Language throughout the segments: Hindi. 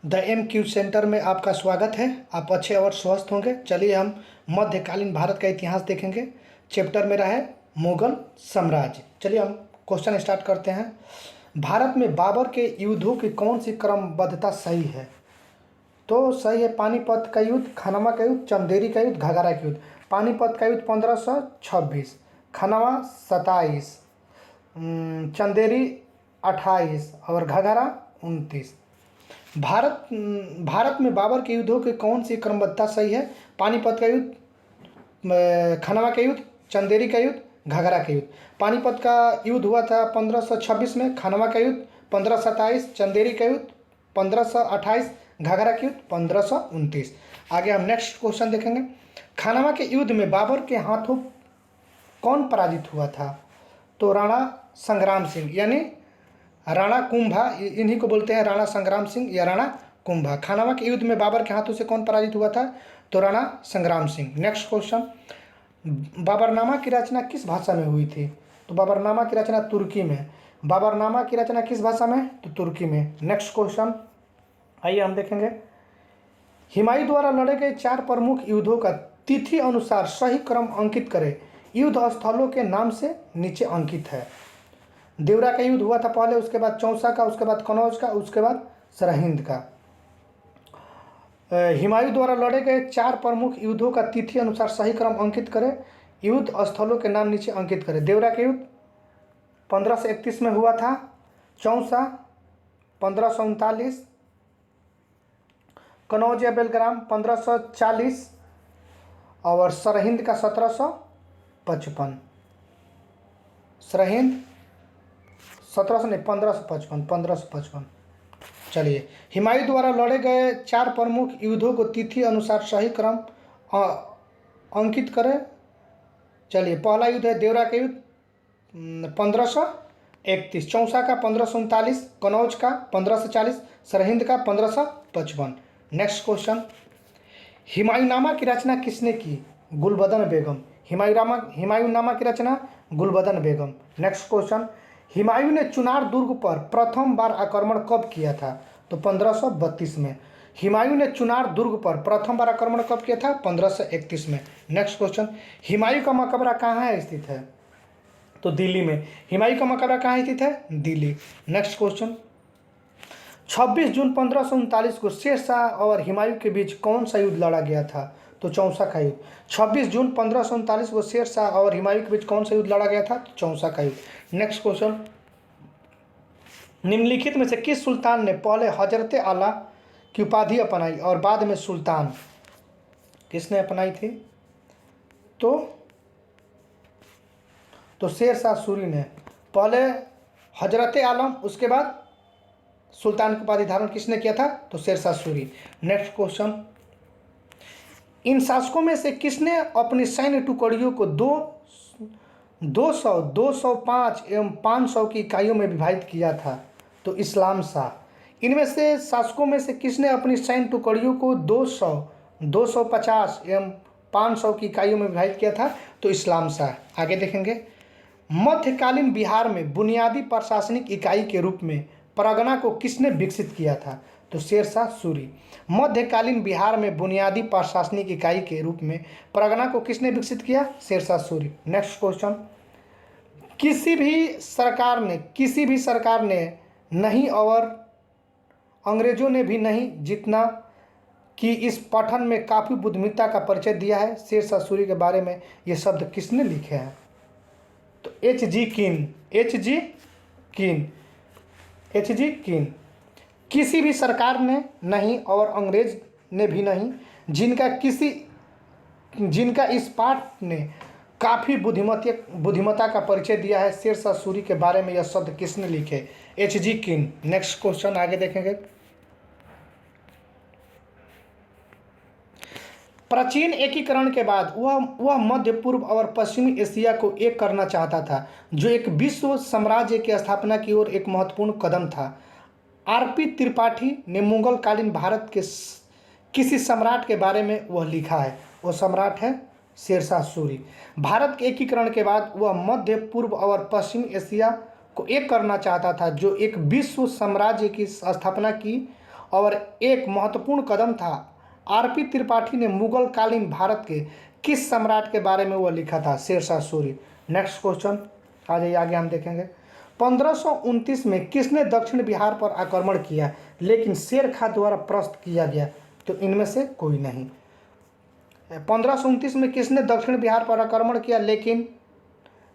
द एम क्यू सेंटर में आपका स्वागत है। आप अच्छे और स्वस्थ होंगे। चलिए हम मध्यकालीन भारत का इतिहास देखेंगे। चैप्टर मेरा है मुगल साम्राज्य। चलिए हम क्वेश्चन स्टार्ट करते हैं। भारत में बाबर के युद्धों की कौन सी क्रमबद्धता सही है? तो सही है पानीपत का युद्ध, खनवा का युद्ध, चंदेरी का युद्ध, घाघरा का युद्ध। पानीपत का युद्ध 1526, खनवा 27, चंदेरी 28 और घाघरा 29। भारत में बाबर के युद्धों की कौन सी क्रमबद्धता सही है? पानीपत का युद्ध, खनवा का युद्ध, चंदेरी का युद्ध, घाघरा का युद्ध। पानीपत का युद्ध हुआ था 1526 में, खनवा का युद्ध 1527, चंदेरी का युद्ध 1528, घाघरा का युद्ध 1529। आगे हम नेक्स्ट क्वेश्चन देखेंगे। खनवा के युद्ध में बाबर के हाथों कौन पराजित हुआ था? तो राणा संग्राम सिंह यानी राणा कुंभा, इन्हीं को बोलते हैं राणा संग्राम सिंह या राणा कुंभा। खनवा के युद्ध में बाबर के हाथों से कौन पराजित हुआ था? तो राणा संग्राम सिंह। नेक्स्ट क्वेश्चन, बाबरनामा की रचना किस भाषा में हुई थी? तो बाबरनामा की रचना तुर्की में। बाबरनामा की रचना किस भाषा में? तो तुर्की में। नेक्स्ट क्वेश्चन आइए हम देखेंगे। हुमायूं द्वारा लड़े गए 4 प्रमुख युद्धों का तिथि अनुसार सही क्रम अंकित करें। युद्ध स्थलों के नाम से नीचे अंकित है। देवरा का युद्ध हुआ था पहले, उसके बाद चौसा का, उसके बाद कनौज का, उसके बाद सरहिंद का। हुमायूं द्वारा लड़े गए 4 प्रमुख युद्धों का तिथि अनुसार सही क्रम अंकित करें। युद्ध स्थलों के नाम नीचे अंकित करें। देवरा का युद्ध 1531 में हुआ था, चौसा 1539, कनौज या बेलग्राम 1540 और सरहिंद का 1755। सरहिंद 1700 नहीं 1555। चलिए, हुमायूं द्वारा लड़े गए 4 प्रमुख युद्धों को तिथि अनुसार सही क्रम अंकित करें। चलिए, पहला युद्ध है देवरा का युद्ध 1531, चौसा का 1539, कनौज का 1540, सरहिंद का 1555। नेक्स्ट क्वेश्चन, हुमायूंनामा की रचना किसने की? गुलबदन बेगम। हुमायूंनामा की रचना गुलबदन बेगम। नेक्स्ट क्वेश्चन, हुमायूं ने चुनार दुर्ग पर प्रथम बार आक्रमण कब किया था? तो 1532 में। हुमायूं ने चुनार दुर्ग पर प्रथम बार आक्रमण कब किया था? 1531 में। नेक्स्ट क्वेश्चन, हुमायूं का मकबरा कहाँ है स्थित है? तो दिल्ली में। हुमायूं का मकबरा कहाँ स्थित है? दिल्ली। नेक्स्ट क्वेश्चन, 26 जून 1539 को शेर शाह और हुमायूं के बीच कौन सा युद्ध लड़ा गया था? तो चौसा का युद्ध। 26 जून 1539 को शेर शाह और हुमायूं के बीच कौन सा युद्ध लड़ा गया था? तो चौसा का युद्ध। नेक्स्ट क्वेश्चन, निम्नलिखित में से किस सुल्तान ने पहले हजरत आला की उपाधि अपनाई और बाद में सुल्तान? किसने अपनाई थी? तो शेर शाह सूरी ने। पहले हजरत आलम, उसके बाद सुल्तान की उपाधि धारण किसने किया था? तो शेर शाह सूरी। नेक्स्ट क्वेश्चन, इन शासकों में से किसने अपनी सैन्य टुकड़ियों को 200, 205 एवं 500 की इकाइयों में विभाजित किया था? तो इस्लाम शाह। इनमें से शासकों में से किसने अपनी सैन्य टुकड़ियों को 200, 250 एवं 500 की इकाइयों में विभाजित किया था? तो इस्लाम शाह। आगे देखेंगे, मध्यकालीन बिहार में बुनियादी प्रशासनिक इकाई के रूप में परगना को किसने विकसित किया था? तो शेर शाह सूरी। मध्यकालीन बिहार में बुनियादी प्रशासनिक इकाई के रूप में परगना को किसने विकसित किया? शेर शाह सूरी। नेक्स्ट क्वेश्चन, किसी भी सरकार ने नहीं और अंग्रेजों ने भी नहीं जितना कि इस पठन में काफ़ी बुद्धिमत्ता का परिचय दिया है। शेर शाह सूरी के बारे में ये शब्द किसने लिखे हैं? तो एच.जी. कीन। किसी भी सरकार ने नहीं और अंग्रेज ने भी नहीं जिनका इस पाठ ने काफ़ी बुद्धिमत्ता का परिचय दिया है। शेर शाह सूरी के बारे में यह शब्द किसने लिखे? एच.जी. कीन। नेक्स्ट क्वेश्चन आगे देखेंगे। प्राचीन एकीकरण के बाद वह मध्य पूर्व और पश्चिमी एशिया को एक करना चाहता था, जो एक विश्व साम्राज्य की स्थापना की ओर एक महत्वपूर्ण कदम था। आर.पी. त्रिपाठी ने मुगल कालीन भारत के किसी सम्राट के बारे में वह लिखा है। वो सम्राट है शेर शाह सूरी। भारत के एकीकरण के बाद वह मध्य पूर्व और पश्चिमी एशिया को एक करना चाहता था, जो एक विश्व साम्राज्य की स्थापना की और एक महत्वपूर्ण कदम था। आरपी त्रिपाठी ने मुगल कालीन भारत के किस सम्राट के बारे में वह लिखा था? शेरशाह सूरी। नेक्स्ट क्वेश्चन आ जाइए, आगे हम देखेंगे। 1529 में किसने दक्षिण बिहार पर आक्रमण किया लेकिन शेर खां द्वारा परास्त किया गया? तो इनमें से कोई नहीं। 1529 में किसने दक्षिण बिहार पर आक्रमण किया लेकिन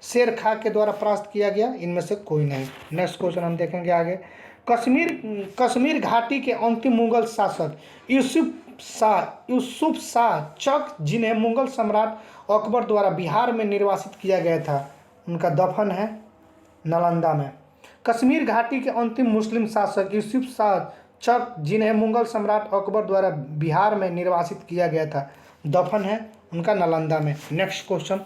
शेर खां के द्वारा परास्त किया गया? इनमें से कोई नहीं। नेक्स्ट क्वेश्चन हम देखेंगे आगे। कश्मीर घाटी के अंतिम मुगल शासक यूसुफ शाह चक, जिन्हें मुगल सम्राट अकबर द्वारा बिहार में निर्वासित किया गया था, उनका दफन है नालंदा में। कश्मीर घाटी के अंतिम मुस्लिम शासक यूसुफ शाह चक, जिन्हें मुगल सम्राट अकबर द्वारा बिहार में निर्वासित किया गया था, दफन है उनका नालंदा में। Next question.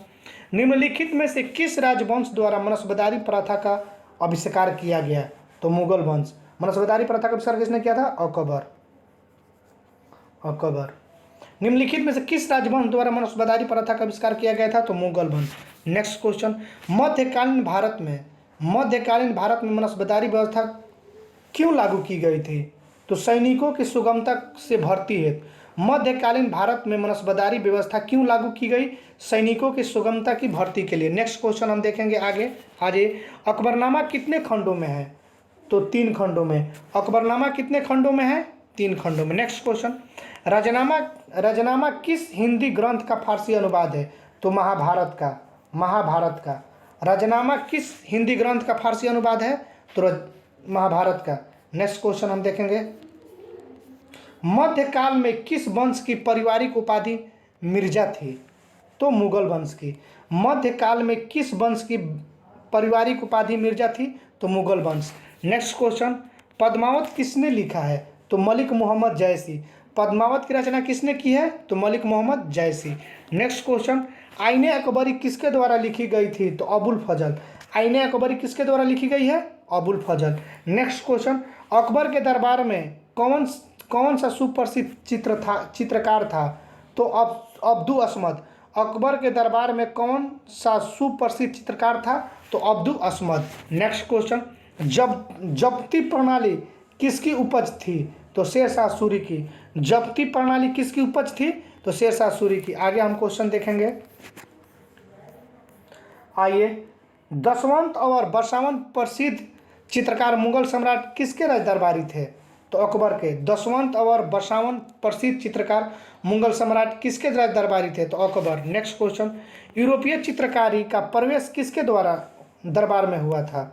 निम्नलिखित में से किस राजवंश द्वारा मनसबदारी प्रथा का आविष्कार किया गया? तो मुगल वंश। मनसबदारी प्रथा का आविष्कार किसने किया था? अकबर। निम्नलिखित में से किस राजवंश द्वारा मनसबदारी प्रथा का आविष्कार किया गया था? तो मुगल वंश। Next question. मध्यकालीन भारत में मनसबदारी व्यवस्था क्यों लागू की गई थी? तो सैनिकों की सुगमता से भर्ती हेतु। मध्यकालीन भारत में मनसबदारी व्यवस्था क्यों लागू की गई? सैनिकों की सुगमता की भर्ती के लिए। नेक्स्ट क्वेश्चन हम देखेंगे आगे। अकबरनामा कितने खंडों में है? तो 3 खंडों में। अकबरनामा कितने खंडों में है? 3 खंडों में। Next question. राजनामा किस हिंदी ग्रंथ का फारसी अनुवाद है? तो महाभारत का। राजनामा किस हिंदी ग्रंथ का फारसी अनुवाद है? तो महाभारत का। नेक्स्ट क्वेश्चन हम देखेंगे। मध्यकाल में किस वंश की पारिवारिक उपाधि मिर्जा थी? तो मुगल वंश की। मध्यकाल में किस वंश की पारिवारिक उपाधि मिर्जा थी? तो मुगल वंश। Next question. पद्मावत किसने लिखा है? तो मलिक मोहम्मद जयसी। पद्मावत की रचना किसने की है? तो मलिक मोहम्मद जयसी। Next question. आईने अकबरी किसके द्वारा लिखी गई थी? तो अबुल फजल। आईने अकबरी किसके द्वारा लिखी गई है? अबुल फजल। Next question. अकबर के दरबार में कौन सा सुप्रसिद्ध चित्रकार था? तो अब्दु असमद। अकबर के दरबार में कौन सा सुप्रसिद्ध चित्रकार था? तो अब्दु असमद। Next question. जब्ती प्रणाली किसकी उपज थी? तो शेरशाह सूरी की। जब्ती प्रणाली किसकी उपज थी? तो शेरशाह सूरी की। आगे हम क्वेश्चन देखेंगे। आइए। दशवंत और बसवंत प्रसिद्ध चित्रकार मुगल सम्राट किसके राज दरबारी थे? तो अकबर के। दशवंत और बसवंत प्रसिद्ध चित्रकार मुगल सम्राट किसके राज दरबारी थे? तो अकबर। Next question. यूरोपीय चित्रकारी का प्रवेश किसके द्वारा दरबार में हुआ था?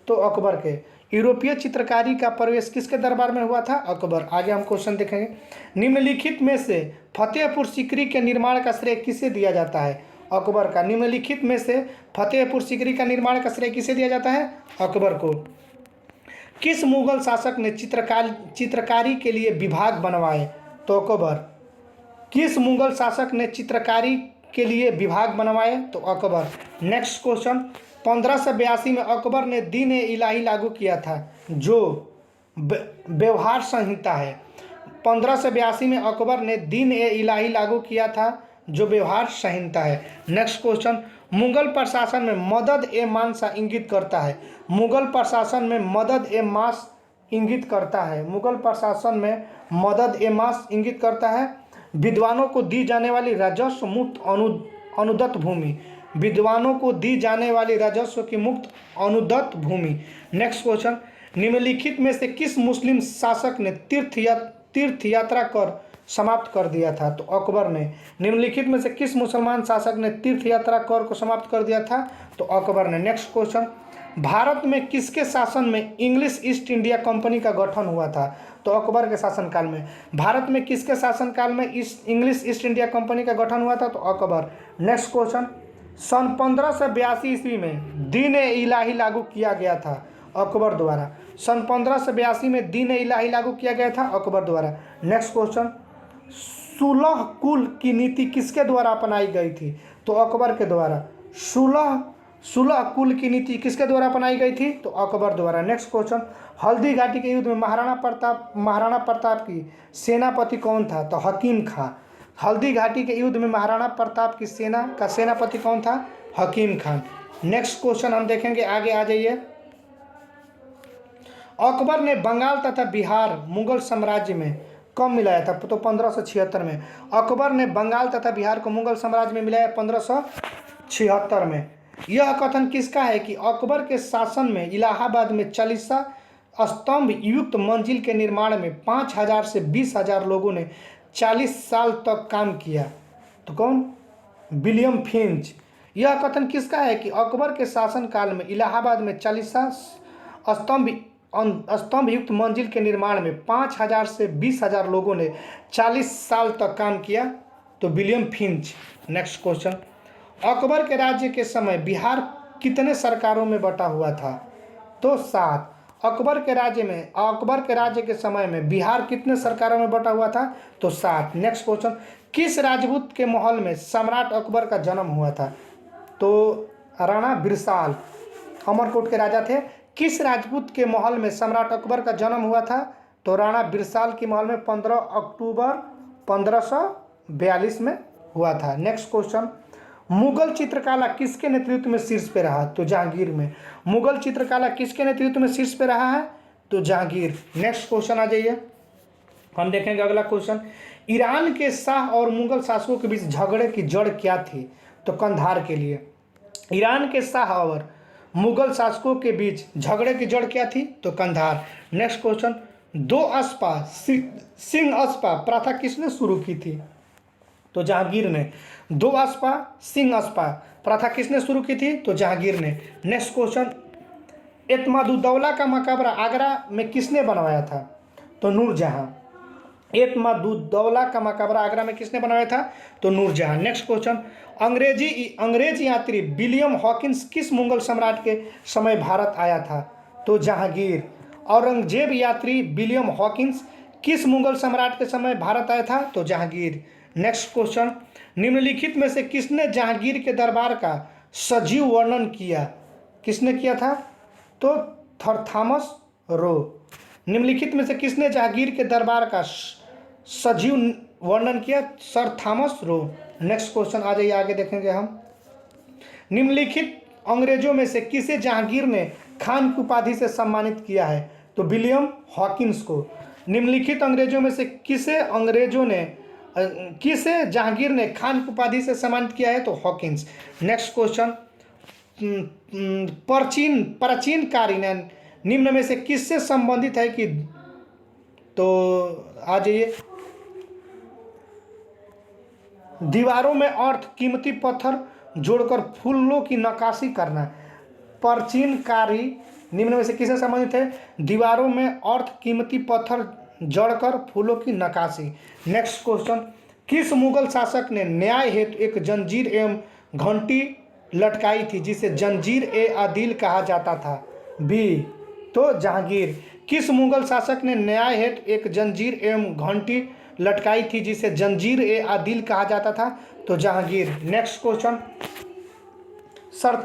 तो अकबर के। यूरोपीय चित्रकारी का प्रवेश किसके दरबार में हुआ था? अकबर। आगे हम क्वेश्चन देखेंगे। निम्नलिखित में से फतेहपुर सीकरी के निर्माण का श्रेय किसे दिया जाता है? अकबर का। निम्नलिखित में से फतेहपुर सीकरी का निर्माण का श्रेय किसे दिया जाता है? अकबर को। किस मुगल शासक ने चित्रकारी के लिए विभाग बनवाए? तो अकबर। किस मुगल शासक ने चित्रकारी के लिए विभाग बनवाए? तो अकबर। Next question. 1582 में अकबर ने दीन ए इलाही लागू किया था, जो व्यवहार संहिता है। 1582 में अकबर ने दीन ए इलाही लागू किया था, जो व्यवहार संहिता है। Next question. मुगल प्रशासन में मदद ए मांसा इंगित करता है। मुगल प्रशासन में मदद ए मांस इंगित करता है। मुगल प्रशासन में मदद ए मांस इंगित करता है। विद्वानों को दी जाने वाली राजस्व मुक्त अनुदत्त भूमि। विद्वानों को दी जाने वाली राजस्व की मुक्त अनुदत्त भूमि। Next question. निम्नलिखित में से किस मुस्लिम शासक ने तीर्थ यात्रा कर समाप्त कर दिया था? तो अकबर ने। निम्नलिखित में से किस मुसलमान शासक ने तीर्थ यात्रा कर को समाप्त कर दिया था? तो अकबर ने। Next question. भारत में किसके शासन में इंग्लिश ईस्ट इंडिया कंपनी का गठन हुआ था? तो अकबर के शासनकाल में। भारत में किसके शासनकाल में इंग्लिश ईस्ट इंडिया कंपनी का गठन हुआ था? तो अकबर। Next question. सन 1582 ईस्वी में दीन ए इलाही लागू किया गया था अकबर द्वारा। सन 1582 में दीन ए इलाही लागू किया गया था अकबर द्वारा। Next question. सुलह कुल की नीति किसके द्वारा अपनाई गई थी? तो अकबर के द्वारा। सुलह कुल की नीति किसके द्वारा अपनाई गई थी? तो अकबर द्वारा। Next question. हल्दी घाटी के युद्ध में महाराणा प्रताप की सेनापति कौन था? तो हकीम खां। हल्दी घाटी के युद्ध में महाराणा प्रताप की सेना का सेनापति कौन था? हकीम खान। नेक्स्ट क्वेश्चन हम देखेंगे, आगे आ जाइए। अकबर ने बंगाल तथा बिहार मुगल साम्राज्य में कब मिलाया था? तो 1576 में। अकबर ने बंगाल तथा बिहार को मुगल साम्राज्य में मिलाया 1576 में। यह कथन किसका है कि अकबर के शासन में इलाहाबाद में 40 स्तंभ युक्त मंजिल के निर्माण में 5000 से 20,000 लोगों ने 40 साल तक काम किया? तो कौन? William Finch. यह कथन किसका है कि अकबर के शासनकाल में इलाहाबाद में 40 स्तंभ युक्त मंजिल के निर्माण में 5000 से 20,000 लोगों ने 40 साल तक काम किया? तो William Finch. Next question, Akbar के राज्य के समय बिहार कितने सरकारों में बटा हुआ था? तो 7। अकबर के राज्य के समय में बिहार कितने सरकारों में बटा हुआ था? तो 7। नेक्स्ट क्वेश्चन, किस राजपूत के महल में सम्राट अकबर का जन्म हुआ था? तो राणा बिरसाल अमरकोट के राजा थे। किस राजपूत के महल में सम्राट अकबर का जन्म हुआ था? तो राणा बिरसाल के महल में 15 अक्टूबर 1542 में हुआ था। नेक्स्ट क्वेश्चन, मुगल चित्रकला किसके नेतृत्व में शीर्ष पे रहा? तो जहांगीर में। मुगल चित्रकला किसके नेतृत्व में शीर्ष पे रहा है? तो जहांगीर। नेक्स्ट क्वेश्चन आ जाइए, हम देखेंगे अगला क्वेश्चन, ईरान के शाह और मुगल शासकों के बीच झगड़े की जड़ क्या थी? तो कंधार के लिए। ईरान के शाह और मुगल शासकों के बीच झगड़े की जड़ क्या थी? तो कंधार। नेक्स्ट क्वेश्चन, दो अस्पा सिंह अस्पा प्रथा किसने शुरू की थी? तो जहांगीर ने। दो अस्पा सिंह अस्पा प्रथा किसने शुरू की थी? तो जहांगीर ने। नेक्स्ट क्वेश्चन, एतमादुद्दौला का मकबरा आगरा में किसने बनवाया था? तो नूरजहां। एतमादुद्दौला का मकबरा आगरा में किसने बनवाया था? तो नूरजहां। नेक्स्ट क्वेश्चन, अंग्रेज यात्री विलियम हॉकिंस किस मुगल सम्राट के समय भारत आया था? तो जहांगीर। औरंगजेब यात्री विलियम हॉकिंस किस मुगल सम्राट के समय भारत आया था? तो जहांगीर। नेक्स्ट क्वेश्चन, निम्नलिखित में से किसने जहांगीर के दरबार का सजीव वर्णन किया? किसने किया था? तो थॉमस रो। निम्नलिखित में से किसने जहांगीर के दरबार का सजीव वर्णन किया? Sir Thomas Roe. Next question आ जाइए, आगे देखेंगे हम। निम्नलिखित अंग्रेजों में से किसे जहांगीर ने खान की उपाधि से सम्मानित किया है? तो विलियम हॉकिंस को। निम्नलिखित अंग्रेजों में से किसे जहांगीर ने खान की उपाधि से सम्मानित किया है? तो हॉकिंस। नेक्स्ट क्वेश्चन, प्राचीन कार्य निम्न में से किससे संबंधित है कि? तो आ जाइए, दीवारों में अर्थ कीमती पत्थर जोड़कर फूलों की नक्काशी करना। प्राचीन कार्य निम्न में से किससे संबंधित है? दीवारों में अर्थ कीमती पत्थर जड़कर फूलों की नक्काशी। नेक्स्ट क्वेश्चन, किस मुगल शासक ने न्याय हेतु एक जंजीर एवं घंटी लटकाई थी जिसे जंजीर ए आदिल कहा जाता था? बी। तो जहांगीर। किस मुगल शासक ने न्याय हेतु एक जंजीर एवं घंटी लटकाई थी जिसे जंजीर ए आदिल कहा जाता था? तो Jahangir. Next question, sir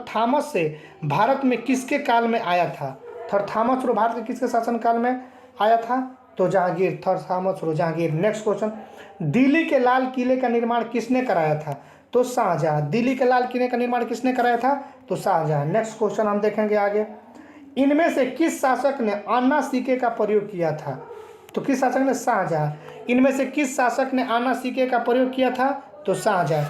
Thomas से भारत में किसके काल में आया था? सर थॉमस रो भारत के किसके शासन काल में आया था? तो जहांगीर। सर थॉमस रो जहांगीर। नेक्स्ट क्वेश्चन, दिल्ली के लाल किले का निर्माण किसने कराया था? तो शाहजहां। दिल्ली के लाल किले का निर्माण किसने कराया था? तो शाहजहां। नेक्स्ट क्वेश्चन हम देखेंगे आगे, इनमें से किस शासक ने आना सिक्के का प्रयोग किया था? तो किस शासक ने? शाहजहां। इनमें से किस शासक ने आना सिक्के का प्रयोग किया था? तो शाहजहां।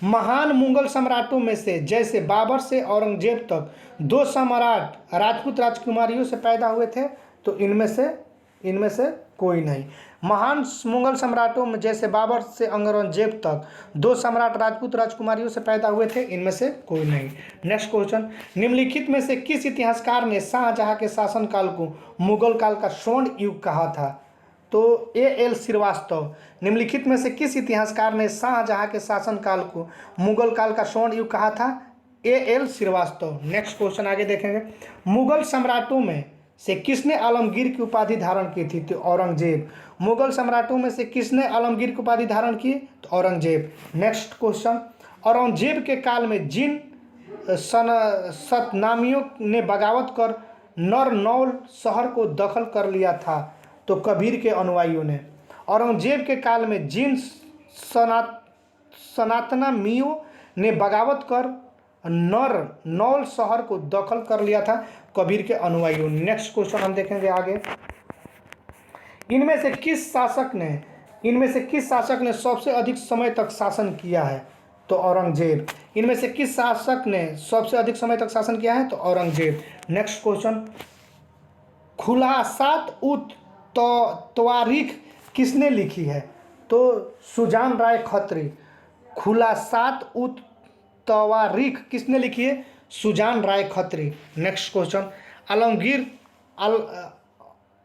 महान मुगल सम्राटों में से जैसे बाबर से औरंगजेब तक दो सम्राट राजपूत राजकुमारियों से पैदा हुए थे? तो इनमें से कोई नहीं। महान मुगल सम्राटों में जैसे बाबर से औरंगजेब तक दो सम्राट राजपूत राजकुमारियों से पैदा हुए थे? इनमें से कोई नहीं। नेक्स्ट क्वेश्चन, निम्नलिखित में से किस इतिहासकार ने शाहजहां के शासनकाल को मुगल काल का स्वर्ण युग कहा था? तो A.L. श्रीवास्तव। निम्नलिखित में से किस इतिहासकार ने शाहजहां के शासनकाल को मुगल काल का स्वर्ण युग कहा था? A.L. श्रीवास्तव। नेक्स्ट क्वेश्चन आगे देखेंगे, मुगल सम्राटों में से किसने आलमगीर की उपाधि धारण की थी? तो औरंगजेब। मुगल सम्राटों में से किसने आलमगीर की उपाधि धारण की? तो औरंगजेब। नेक्स्ट क्वेश्चन, औरंगजेब के काल में जिन सतनामियों ने बगावत कर नरनौल शहर को दखल कर लिया था? तो कबीर के अनुयायियों ने। औरंगजेब के काल में जिन सनातनामियों ने बगावत कर नौल शहर को दखल कर लिया था कबीर के अनुयायियों। नेक्स्ट क्वेश्चन हम देखेंगे आगे। इनमें से किस शासक ने सबसे अधिक समय तक शासन किया है? तो औरंगजेब। इनमें से किस शासक ने सबसे अधिक समय तक शासन किया है? तो औरंगजेब। नेक्स्ट क्वेश्चन, खुलासात उत तवारीख किसने लिखी है? तो सुजान राय खत्री। खुलासात उत तवारीख किसने लिखी है? सुजान राय खत्री। नेक्स्ट क्वेश्चन,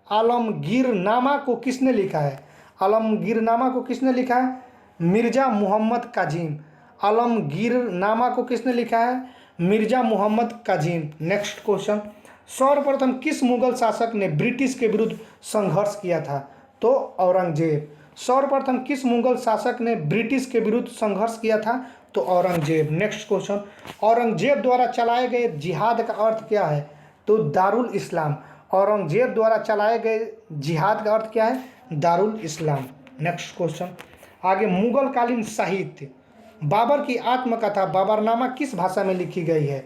आलमगीरनामा को किसने लिखा है? आलमगीरनामा को किसने लिखा है? मिर्जा मोहम्मद काजिम। आलमगीरनामा को किसने लिखा है? मिर्जा मोहम्मद काजिम। नेक्स्ट क्वेश्चन, सर्वप्रथम किस मुगल शासक ने ब्रिटिश के विरुद्ध संघर्ष किया था? तो औरंगजेब। सर्वप्रथम किस मुगल शासक ने ब्रिटिश के विरुद्ध संघर्ष किया था? तो औरंगजेब। नेक्स्ट क्वेश्चन, औरंगजेब द्वारा चलाए गए जिहाद का अर्थ क्या है? तो दारुल इस्लाम। औरंगजेब द्वारा चलाए गए जिहाद का अर्थ क्या है? दारुल इस्लाम। नेक्स्ट क्वेश्चन, आगे मुगलकालीन साहित्य। बाबर की आत्मकथा बाबरनामा किस भाषा में लिखी गई है?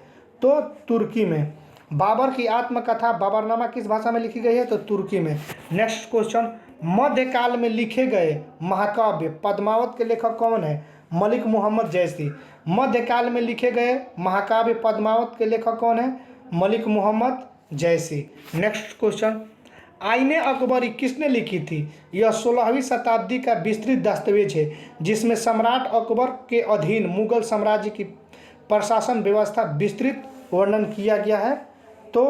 तो तुर्की में। बाबर की आत्मकथा बाबरनामा किस भाषा में लिखी गई है? तो तुर्की में। नेक्स्ट क्वेश्चन, मध्यकाल में लिखे गए महाकाव्य पद्मावत के लेखक कौन है? मलिक मोहम्मद जैसी। मध्यकाल में लिखे गए महाकाव्य पद्मावत के लेखक कौन है? मलिक मोहम्मद जैसी। नेक्स्ट क्वेश्चन, आईने अकबरी किसने लिखी थी? यह 16वीं शताब्दी का विस्तृत दस्तावेज है जिसमें सम्राट अकबर के अधीन मुगल साम्राज्य की प्रशासन व्यवस्था विस्तृत वर्णन किया गया है। तो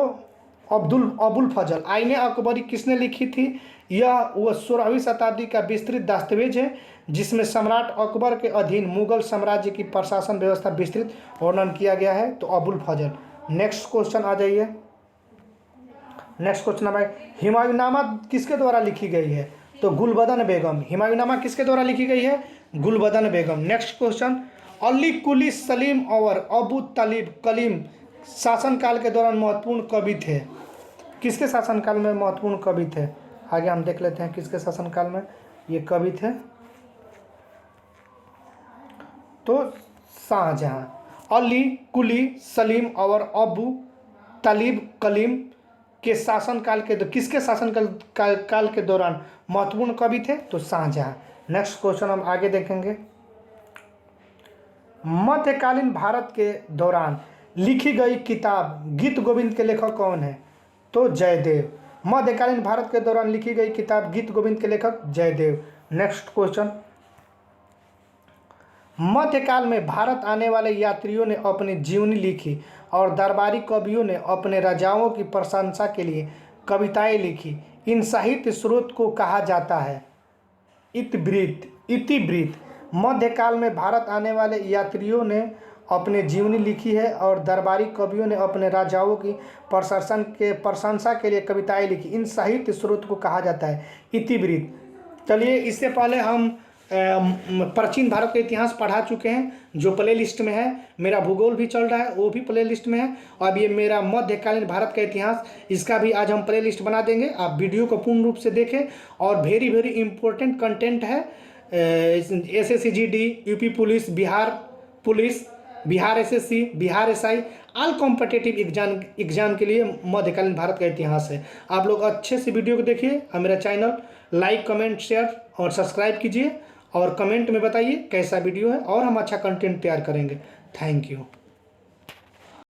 अबुल फजल। आईने अकबरी किसने लिखी थी? यह 16वीं शताब्दी का विस्तृत दस्तावेज है जिसमें सम्राट अकबर के अधीन मुगल साम्राज्य की प्रशासन व्यवस्था विस्तृत वर्णन किया गया है। तो अबुल फजल। नेक्स्ट क्वेश्चन आ जाइए। नेक्स्ट क्वेश्चन है, हुमायूंनामा किसके द्वारा लिखी गई है? तो गुलबदन बेगम। हुमायूंनामा किसके द्वारा लिखी गई है? गुलबदन बेगम। नेक्स्ट क्वेश्चन, अली कुली सलीम और अबू तालिब कलीम शासनकाल के दौरान महत्वपूर्ण कवि थे। किसके शासनकाल में महत्वपूर्ण कवि थे? आगे हम देख लेते हैं किसके शासनकाल में ये कवि थे। तो शाहजहां। अली कुली सलीम और अबू तालिब कलीम के शासनकाल के किसके शासनकाल के दौरान महत्वपूर्ण कवि थे? तो शाहजहां। नेक्स्ट क्वेश्चन हम आगे देखेंगे। मध्यकालीन भारत के दौरान लिखी गई किताब गीत गोविंद के लेखक कौन है? तो जयदेव। मध्यकालीन भारत के दौरान लिखी गई किताब गीत गोविंद के लेखक जयदेव। नेक्स्ट क्वेश्चन, मध्यकाल में भारत आने वाले यात्रियों ने अपनी जीवनी लिखी और दरबारी कवियों ने अपने राजाओं की प्रशंसा के लिए कविताएं लिखी। इन साहित्य स्रोत को कहा जाता है इतिवृत्त। मध्यकाल में भारत आने वाले यात्रियों ने अपने जीवनी लिखी है और दरबारी कवियों ने अपने राजाओं की प्रशंसा के लिए कविताएं लिखी। इन साहित्य स्रोत को कहा जाता है इतिवृत्त। चलिए, इससे पहले हम प्राचीन भारत का इतिहास पढ़ा चुके हैं जो प्ले लिस्ट में है। मेरा भूगोल भी चल रहा है, वो भी प्ले लिस्ट में है। अब ये मेरा मध्यकालीन भारत का इतिहास, इसका भी आज हम प्ले लिस्ट बना देंगे। आप वीडियो को पूर्ण रूप से देखें और वेरी वेरी इंपॉर्टेंट कंटेंट है। SSC GD, UP police, Bihar police, Bihar SSC, Bihar SI, all competitive exam के लिए मध्यकालीन भारत का इतिहास है। आप लोग अच्छे से वीडियो को देखिए और मेरा चैनल लाइक, कमेंट, शेयर और सब्सक्राइब कीजिए और कमेंट में बताइए कैसा वीडियो है और हम अच्छा कंटेंट तैयार करेंगे। Thank you.